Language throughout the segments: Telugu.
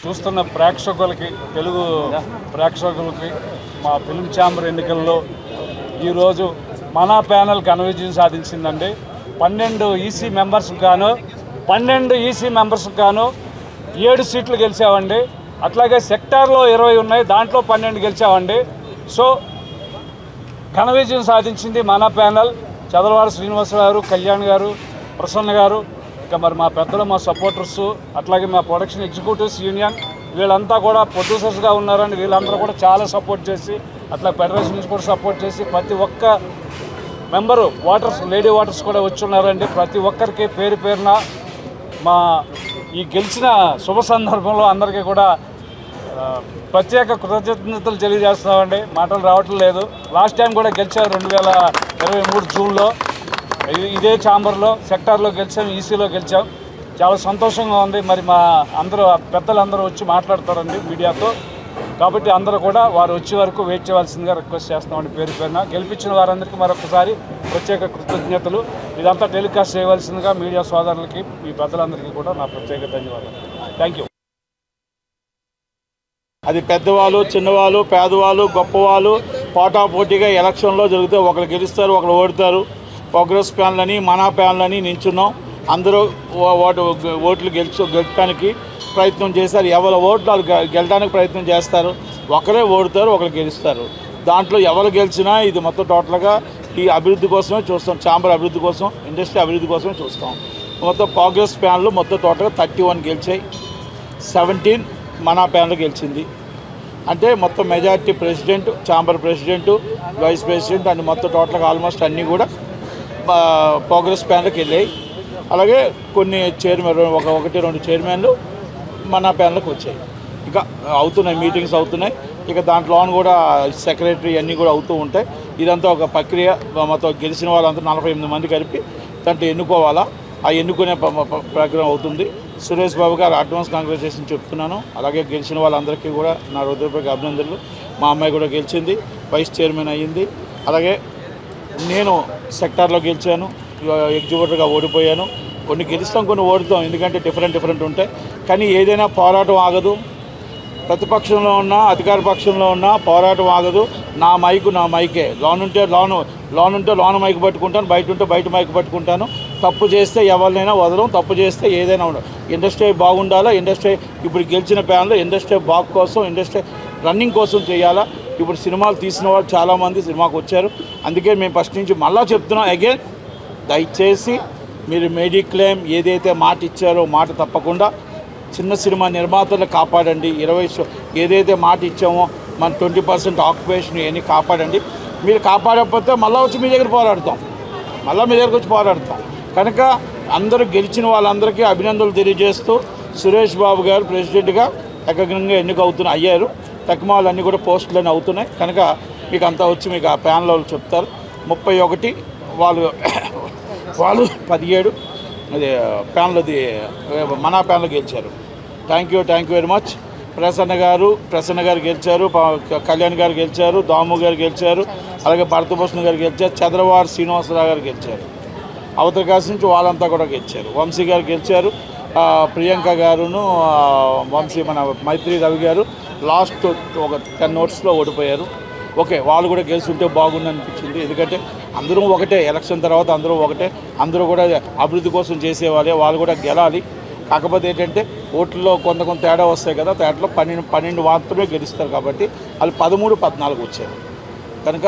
చూస్తున్న ప్రేక్షకులకి, తెలుగు ప్రేక్షకులకి మా ఫిల్మ్ ఛాంబర్ ఎన్నికల్లో ఈరోజు మన ప్యానెల్ ఘన విజయం సాధించిందండి. 12 ఈసీ మెంబర్స్కి గాను 7 సీట్లు గెలిచామండి. అట్లాగే సెక్టార్లో 20 ఉన్నాయి, దాంట్లో 12 గెలిచామండి. సో ఘన విజయం సాధించింది మన ప్యానెల్. చదలవాడ శ్రీనివాసరావు గారు, కళ్యాణ్ గారు, ప్రసన్న గారు, ఇక మరి మా పెద్దలు, మా సపోర్టర్స్, అట్లాగే మా ప్రొడక్షన్ ఎగ్జిక్యూటివ్స్ యూనియన్ వీళ్ళంతా కూడా ప్రొడ్యూసర్స్గా ఉన్నారండి. వీళ్ళందరూ కూడా చాలా సపోర్ట్ చేసి, అట్లా ఫెడరేషన్ నుంచి కూడా సపోర్ట్ చేసి, ప్రతి ఒక్క మెంబరు లేడీ ఓటర్స్ కూడా వచ్చి ఉన్నారండి. ప్రతి ఒక్కరికి పేరు పేరున మా ఈ గెలిచిన శుభ సందర్భంలో అందరికీ కూడా ప్రత్యేక కృతజ్ఞతలు తెలియజేస్తున్నామండి. మాటలు రావట్లేదు. లాస్ట్ టైం కూడా గెలిచారు 2023 జూన్లో ఇదే ఛాంబర్లో, సెక్టార్లో గెలిచాం, ఈసీలో గెలిచాం. చాలా సంతోషంగా ఉంది. మరి మా పెద్దలందరూ వచ్చి మాట్లాడతారండి మీడియాతో. కాబట్టి అందరూ కూడా వారు వచ్చే వరకు వెయిట్ చేయవలసిందిగా రిక్వెస్ట్ చేస్తామండి. పేరు పేరున గెలిపించిన వారందరికీ మరొకసారి ప్రత్యేక కృతజ్ఞతలు. ఇదంతా టెలికాస్ట్ చేయవలసిందిగా మీడియా సోదరులకి, మీ పెద్దలందరికీ కూడా నా ప్రత్యేక ధన్యవాదాలు. Thank you. అది పెద్దవాళ్ళు, చిన్నవాళ్ళు, పేదవాళ్ళు, గొప్పవాళ్ళు పోటాపోటీగా ఎలక్షన్లో జరిగితే ఒకరు గెలుస్తారు, ఒకరు ఓడుతారు. కాంగ్రెస్ ప్యాన్లని, మన ప్యాన్లని నించున్నాం. అందరూ ఓట్లు గెలచడానికి ప్రయత్నం చేశారు. ఎవరి ఓట్లు వాళ్ళు గెలడానికి ప్రయత్నం చేస్తారు. ఒకరే ఓడుతారు, ఒకరు గెలుస్తారు. దాంట్లో ఎవరు గెలిచినా ఇది మొత్తం టోటల్గా ఈ అభివృద్ధి కోసమే చూస్తాం. ఛాంబర్ అభివృద్ధి కోసం, ఇండస్ట్రీ అభివృద్ధి కోసమే చూస్తాం. మొత్తం కాంగ్రెస్ ప్యాన్లు మొత్తం టోటల్గా 31 గెలిచాయి, 17 మన ప్యాన్లు గెలిచింది. అంటే మొత్తం majority president, chamber president, vice president and మొత్తం టోటల్గా ఆల్మోస్ట్ అన్నీ కూడా కాంగ్రెస్ ప్యాన్లకు వెళ్ళాయి. అలాగే కొన్ని చైర్మన్, 1-2 చైర్మన్లు మన ప్యాన్లకు వచ్చాయి. ఇక అవుతున్నాయి, మీటింగ్స్ అవుతున్నాయి. ఇక దాంట్లో కూడా సెక్రటరీ అన్నీ కూడా అవుతూ ఉంటాయి. ఇదంతా ఒక ప్రక్రియ. మొత్తం గెలిచిన వాళ్ళంతా 48 మంది కలిపి దాంట్లో ఎన్నుకోవాలా. ఆ ఎన్నుకునే ప్రోగ్రాం అవుతుంది. సురేష్ బాబు గారు అడ్వాన్స్ కాంగ్రాచులేషన్ చెప్తున్నాను. అలాగే గెలిచిన వాళ్ళందరికీ కూడా నా హృదయపూర్వక అభినందనలు. మా అమ్మాయి కూడా గెలిచింది, వైస్ చైర్మన్ అయ్యింది. అలాగే నేను సెక్టార్లో గెలిచాను, ఎగ్జిక్యూటివ్గా ఓడిపోయాను. కొన్ని గెలుస్తాం, కొన్ని ఓడుతాం, ఎందుకంటే డిఫరెంట్ ఉంటాయి. కానీ ఏదైనా పోరాటం ఆగదు. ప్రతిపక్షంలో ఉన్నా, అధికార పక్షంలో ఉన్నా పోరాటం ఆగదు. నా మైకే. లోనుంటే లోన్ మైక్ పట్టుకుంటాను, బయట ఉంటే బయట మైక్ పట్టుకుంటాను. తప్పు చేస్తే ఎవరినైనా వదలం, తప్పు చేస్తే ఏదైనా ఉండదు. ఇండస్ట్రీ బాగుండాలా. ఇండస్ట్రీ ఇప్పుడు గెలిచిన ప్యాన్లో ఇండస్ట్రీ బాగు కోసం, ఇండస్ట్రీ రన్నింగ్ కోసం చేయాలా. ఇప్పుడు సినిమాలు తీసిన వాళ్ళు చాలామంది సినిమాకు వచ్చారు. అందుకే మేము ఫస్ట్ నుంచి మళ్ళా చెప్తున్నాం అగైన్, దయచేసి మీరు మెడిక్లెయిమ్ ఏదైతే మాట ఇచ్చారో మాట తప్పకుండా చిన్న సినిమా నిర్మాతలు కాపాడండి. 20 ఏదైతే మాట ఇచ్చామో మన 20% ఆక్యుపేషన్ ఇవన్నీ కాపాడండి. మీరు కాపాడకపోతే మళ్ళీ వచ్చి మీ దగ్గర పోరాడతాం, కనుక అందరూ గెలిచిన వాళ్ళందరికీ అభినందనలు తెలియజేస్తూ సురేష్ బాబు గారు ప్రెసిడెంట్గా ఏకగ్రంగా అయ్యారు. తక్కువ అన్నీ కూడా పోస్టులన్నీ అవుతున్నాయి. కనుక మీకు అంతా వచ్చి మీకు ఆ ప్యానల్ చెప్తారు. 31 వాళ్ళు 17 అది ప్యానల్ది మన ప్యానల్ గెలిచారు. Thank you very much. Prasanna గారు గెలిచారు, కళ్యాణ్ గారు గెలిచారు, దాము గారు గెలిచారు, అలాగే భరతభూషణ్ గారు గెలిచారు, చంద్రవాడ శ్రీనివాసరావు గారు గెలిచారు. అవతల కాసి నుంచి వాళ్ళంతా కూడా గెలిచారు. వంశీ గారు గెలిచారు, ప్రియాంక గారును వంశీ మన మైత్రి రవి గారు లాస్ట్ ఒక 10 ఓట్స్లో ఓడిపోయారు. ఓకే, వాళ్ళు కూడా గెలుచుంటే బాగుంది అనిపించింది. ఎందుకంటే అందరూ ఒకటే, ఎలక్షన్ తర్వాత అందరూ ఒకటే, అందరూ కూడా అభివృద్ధి కోసం చేసేవాళ్ళే, వాళ్ళు కూడా గెలాలి. కాకపోతే ఏంటంటే ఓట్లలో కొంత తేడా వస్తాయి కదా, తేడాలో 12 మాత్రమే గెలుస్తారు. కాబట్టి వాళ్ళు 13, 14 వచ్చారు. కనుక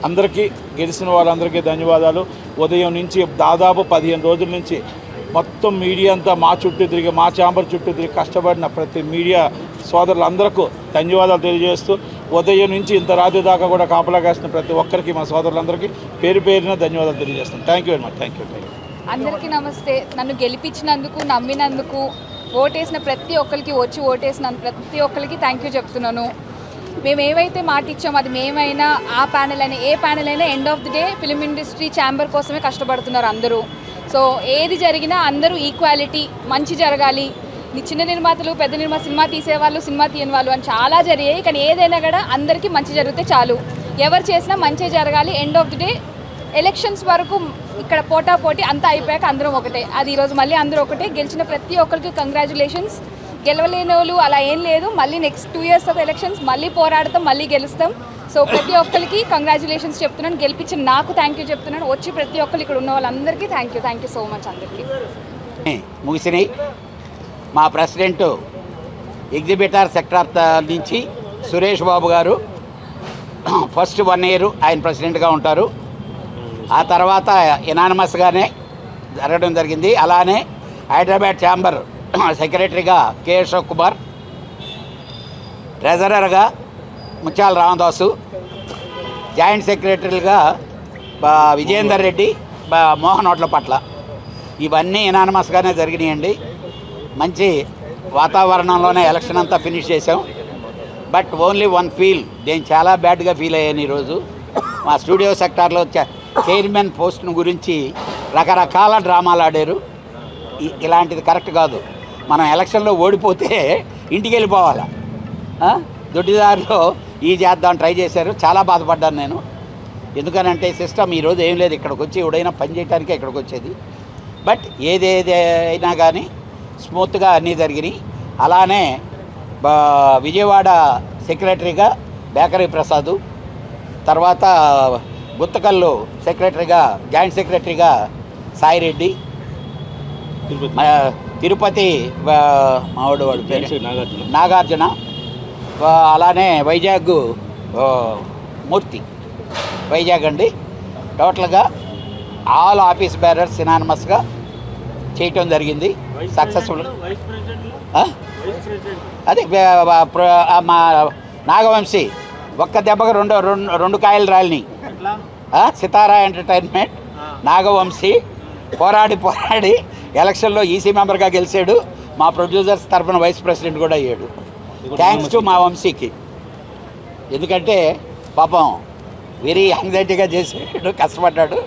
అందరికీ గెలిచిన వాళ్ళందరికీ ధన్యవాదాలు. ఉదయం నుంచి దాదాపు 15 రోజుల నుంచి మొత్తం మీడియా అంతా మా ఛాంబర్ చుట్టూ తిరిగి కష్టపడిన ప్రతి మీడియా సోదరులందరికీ ధన్యవాదాలు తెలియజేస్తూ, ఉదయం నుంచి ఇంత రాత్రి దాకా కూడా కాపలా కాసిన ప్రతి ఒక్కరికి, మా సోదరులందరికీ పేరున ధన్యవాదాలు తెలియజేస్తాను. Thank you very much. Thank you. అందరికీ నమస్తే. నన్ను గెలిపించినందుకు, నమ్మినందుకు, ఓటేసిన ప్రతి ఒక్కరికి, వచ్చి ఓటేసిన ప్రతి ఒక్కరికి థ్యాంక్ యూ చెప్తున్నాను. మేము ఏవైతే మాట ఇచ్చామో అది మేమైనా, ఆ ప్యానెల్ అయినా, ఏ ప్యానెల్ అయినా end of the day film industry chamber కోసమే కష్టపడుతున్నారు అందరూ. సో ఏది జరిగినా అందరూ ఈక్వాలిటీ, మంచి జరగాలి. చిన్న నిర్మాతలు, పెద్ద సినిమా తీసేవాళ్ళు, సినిమా తీయని వాళ్ళు అని చాలా జరిగాయి. కానీ ఏదైనా కూడా అందరికీ మంచి జరిగితే చాలు. ఎవరు చేసినా మంచి జరగాలి. End of the day elections వరకు ఇక్కడ పోటా పోటీ అంతా అయిపోయాక అందరం ఒకటే. అది ఈరోజు మళ్ళీ అందరూ ఒకటే. గెలిచిన ప్రతి ఒక్కరికి కంగ్రాచులేషన్స్. గెలవలేని వాళ్ళు అలా ఏం లేదు. మళ్ళీ నెక్స్ట్ 2 years ఆఫ్ ఎలక్షన్స్ మళ్ళీ పోరాడతాం, మళ్ళీ గెలుస్తాం. సో ప్రతి ఒక్కరికి కంగ్రాచులేషన్స్ చెప్తున్నాను. గెలిపించిన నాకు థ్యాంక్ యూ చెప్తున్నాను. వచ్చి ప్రతి ఒక్కరు ఇక్కడ ఉన్న వాళ్ళందరికీ థ్యాంక్ యూ సో మచ్ అందరికీ. ముగిసినాయి. మా ప్రెసిడెంట్ ఎగ్జిబిటర్ సెక్టార్ నుంచి సురేష్ బాబు గారు ఫస్ట్ 1 year ఆయన ప్రెసిడెంట్గా ఉంటారు. ఆ తర్వాత ఎనానమస్గానే జరగడం జరిగింది. అలానే హైదరాబాద్ ఛాంబర్ సెక్రటరీగా కె అశోక్ కుమార్, ట్రెజరర్గా ముత్యాల రామదాసు, జాయింట్ సెక్రటరీలుగా విజయేందర్ రెడ్డి, మోహన్ పట్ల ఇవన్నీ ఎనానమస్గానే జరిగినాయండి. మంచి వాతావరణంలోనే ఎలక్షన్ అంతా ఫినిష్ చేసాం. బట్ ఓన్లీ వన్ ఫీల్, నేను చాలా బ్యాడ్గా ఫీల్ అయ్యాను ఈరోజు. మా స్టూడియో సెక్టార్లో చైర్మన్ పోస్ట్ను గురించి రకరకాల డ్రామాలు ఆడారు. ఇలాంటిది కరెక్ట్ కాదు. మనం ఎలక్షన్లో ఓడిపోతే ఇంటికి వెళ్ళిపోవాలా? దొడ్డిదారిలో ఈ చేద్దాం ట్రై చేశారు. చాలా బాధపడ్డాను నేను. ఎందుకనంటే సిస్టమ్ ఈరోజు ఏం లేదు. ఇక్కడికి వచ్చి ఎవడైనా పని చేయడానికే ఇక్కడికి వచ్చేది. బట్ ఏదేదైనా కానీ స్మూత్గా అన్నీ జరిగినాయి. అలానే విజయవాడ సెక్రటరీగా బేకరీ ప్రసాదు, తర్వాత గుత్తకల్లు సెక్రటరీగా జాయింట్ సెక్రటరీగా సాయిరెడ్డి, తిరుపతి మావాడు వాడు పేరు నాగార్జున, అలానే వైజాగ్ మూర్తి, వైజాగ్ అండి. టోటల్గా ఆల్ ఆఫీస్ బేరర్స్ సినానమస్గా చేయటం జరిగింది. సక్సెస్ఫుల్. అదే మా నాగవంశీ ఒక్క దెబ్బగా రెండు కాయలు రాలిని. సితారా ఎంటర్టైన్మెంట్ నాగవంశీ పోరాడి ఎలక్షన్లో ఈసీ మెంబర్గా గెలిచాడు. మా ప్రొడ్యూసర్స్ తరఫున వైస్ ప్రెసిడెంట్ కూడా అయ్యాడు. థ్యాంక్స్ టు మా వంశీకి. ఎందుకంటే పాపం వెరీ యాంగ్జైటీగా చేసాడు, కష్టపడ్డాడు.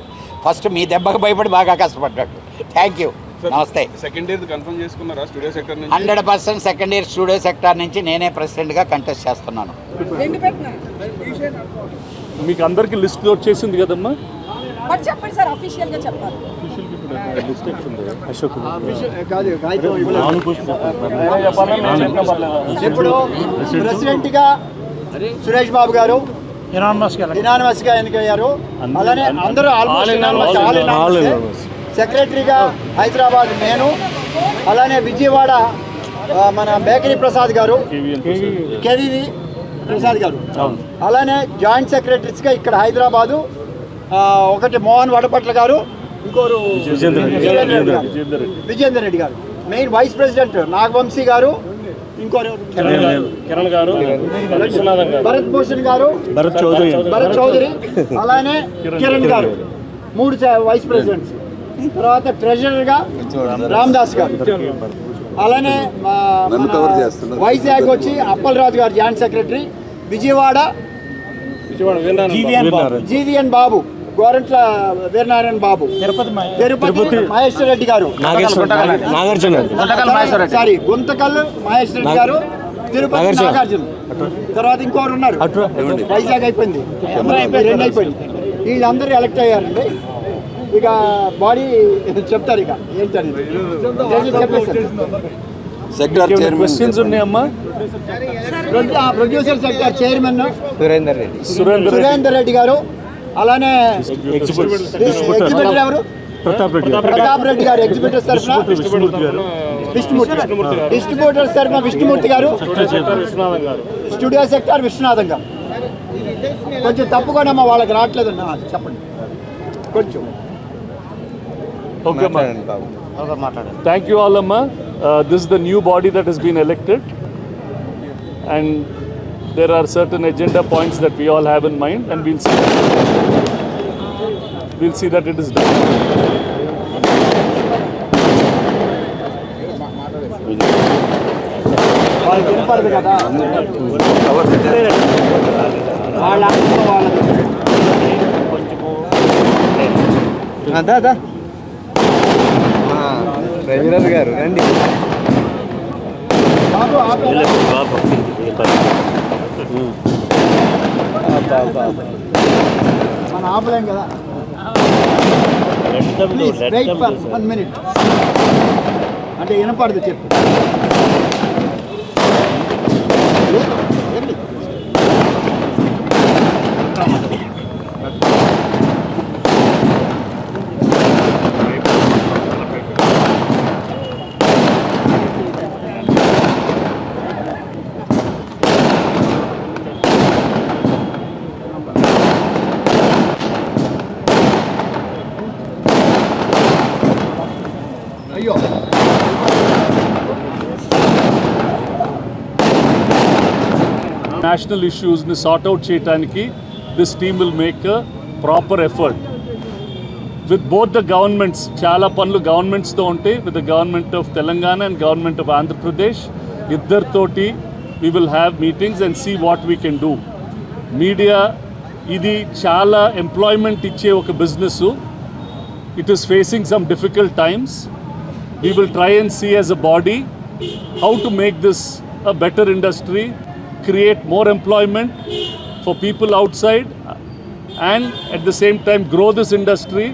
ఫస్ట్ మీ దెబ్బకు భయపడి బాగా కష్టపడ్డాడు. Thank you. నమస్తే. సెకండ్ ఇయర్ కన్ఫర్మ్ చేసుకున్నారా స్టూడియో సెక్టర్ నుంచి? 100% సెకండ్ ఇయర్ స్టూడియో సెక్టార్ నుంచి నేనే ప్రెసిడెంట్గా కంటెస్ట్ చేస్తున్నాను. మీకు అందరికి లిస్ట్ వచ్చేసింది కదమ్మా? చెప్పండి సార్, అఫీషియల్గా చెప్పాలి. ఇప్పుడు ప్రెసిడెంట్గా సురేష్ బాబు గారు యునానిమస్గా ఎన్నికయ్యారు. అలానే అందరూ ఆల్మోస్ట్ సెక్రటరీగా హైదరాబాద్ నేను, అలానే విజయవాడ మన బేకరీ ప్రసాద్ గారు, కేవీవి ప్రసాద్ గారు, అలానే జాయింట్ సెక్రటరీస్గా ఇక్కడ హైదరాబాదు ఒకటి మోహన్ వడపట్ల గారు, ఇంకోరు విజయేందర్ రెడ్డి గారు, మెయిన్ వైస్ ప్రెసిడెంట్ నాగవంశీ గారు, ఇంకోరు భరత్ భూషణ్ గారు, భరత్ చౌదరి, అలానే కిరణ్ గారు, 3 వైస్ ప్రెసిడెంట్స్. తర్వాత ట్రెజరర్గా రామదాస్ గారు, అలానే వైజాగ్ వచ్చి అప్పలరాజు గారు జాయింట్ సెక్రటరీ, విజయవాడ జీవీఎన్ బాబు, గోరంట్ల వీరనారాయణ బాబు, తిరుపతి మహేశ్వర రెడ్డి గారు, సారీ గుంతకల్లు మహేశ్వర రెడ్డి గారు, తిరుపతి నాగార్జున. తర్వాత ఇంకోరు ఉన్నారు, వైజాగ్ అయిపోయింది, 2 అయిపోయింది. వీళ్ళందరూ ఎలక్ట్ అయ్యారండి. ఇక బాడీ చెప్తారు ఇక ఏంటని క్వశ్చన్స్ ఉన్నాయమ్మా. Producer sector chairman Surender Reddy గారు, అలానే ఎగ్జిబిటర్ ఎవరు ప్రతాప్ రెడ్డి గారు, ఎగ్జిబిటర్స్ తరఫున డిస్ట్రిబ్యూటర్స్ తరఫున విష్ణుమూర్తి గారు, స్టూడియో సెక్టార్ విశ్వనాథం గారు. కొంచెం తప్పుకోనమ్మా, వాళ్ళకి రావట్లేదు. చెప్పండి కొంచెం. Okay, thank you all, Amma. This is the new body that has been elected, and there are certain agenda points that we all have in mind, and we'll see that it is done. Regular గారు రండి. మన ఆపలేం కదా. Wait for 1 minute. అంటే వినపడదు చెప్పు. నేషనల్ ఇష్యూస్ని సార్ట్అవుట్ చేయడానికి this team will make a proper effort with both the governments. చాలా పనులు గవర్నమెంట్స్తో ఉంటాయి, with the government of Telangana and government of Andhra Pradesh. ఇద్దరితోటి we will have meetings and see what we can do. Media ఇది చాలా ఎంప్లాయ్మెంట్ ఇచ్చే ఒక business. It is facing some difficult times. We will try and see as a body how to make this a better industry, create more employment for people outside, and at the same time grow this industry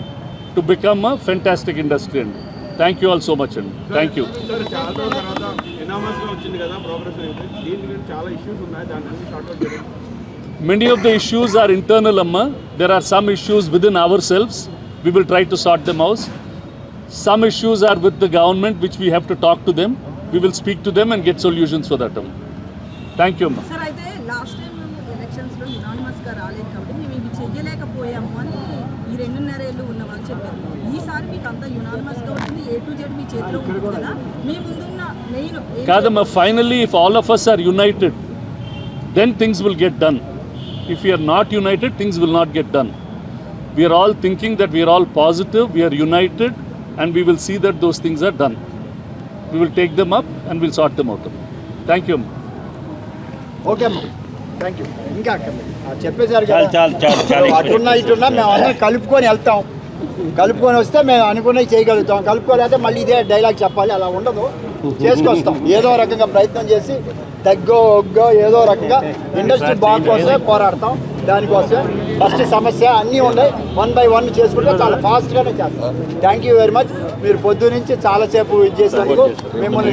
to become a fantastic industry. And thank you all so much. And thank you. Sir చాలా రోజుల తర్వాత ఎనామస్ గా వచ్చింది కదా ప్రోగ్రెస్ అయితే దీని గురించి చాలా ఇష్యూస్ ఉన్నాయి, దాన్ని అన్ని షార్ట్ అవుట్ చేయండి. Many of the issues are internal, Amma. There are some issues within ourselves. We will try to sort them out. Some issues are with the government, which we have to talk to them. We will speak to them and get solutions for that. Thank you, Amma. Sir అయితే లాస్ట్ టైం ఎలక్షన్స్లో యునానిమస్గా రాలేదు కాబట్టి మేము ఇవి చెయ్యలేకపోయాము అని ఈ 2.5 ఏళ్ళు ఉన్న వాళ్ళు చెప్పారు. ఈసారి మీకు అంతా యునానిమస్గా ఉంటుంది, A to Z మీ చేతిలో ఉంటుంది కదా. మీ ముందున్న main Kadama, finally, if all of us are united, then things will get done. If we are not united, things will not get done. We are all thinking that we are all positive, we are united, and we will see that those things are done. We will take them up and we'll sort them out. Thank you. Okay అమ్మా, థ్యాంక్ యూ. ఇంకా అక్కర్లేదు. చెప్పేశారు కదా, అటున్నా ఇటున్నా మేము అందరం కలుపుకొని వెళ్తాం. కలుపుకొని వస్తే మేము అనుకున్నవి చేయగలుగుతాం. కలుపుకోలేకపోతే మళ్ళీ ఇదే డైలాగ్ చెప్పాలి, అలా ఉండదు. చేసుకొస్తాం, ఏదో రకంగా ప్రయత్నం చేసి తగ్గో ఒగ్గో ఏదో రకంగా ఇండస్ట్రీ బాగుకోసమే పోరాడతాం. దానికోసమే ఫస్ట్ సమస్య అన్నీ ఉన్నాయి, 1 by 1 చేసుకుంటే చాలా ఫాస్ట్గానే చేస్తాం. Thank you very much. మీరు పొద్దు నుంచి చాలాసేపు ఇది చేసినందుకు మిమ్మల్ని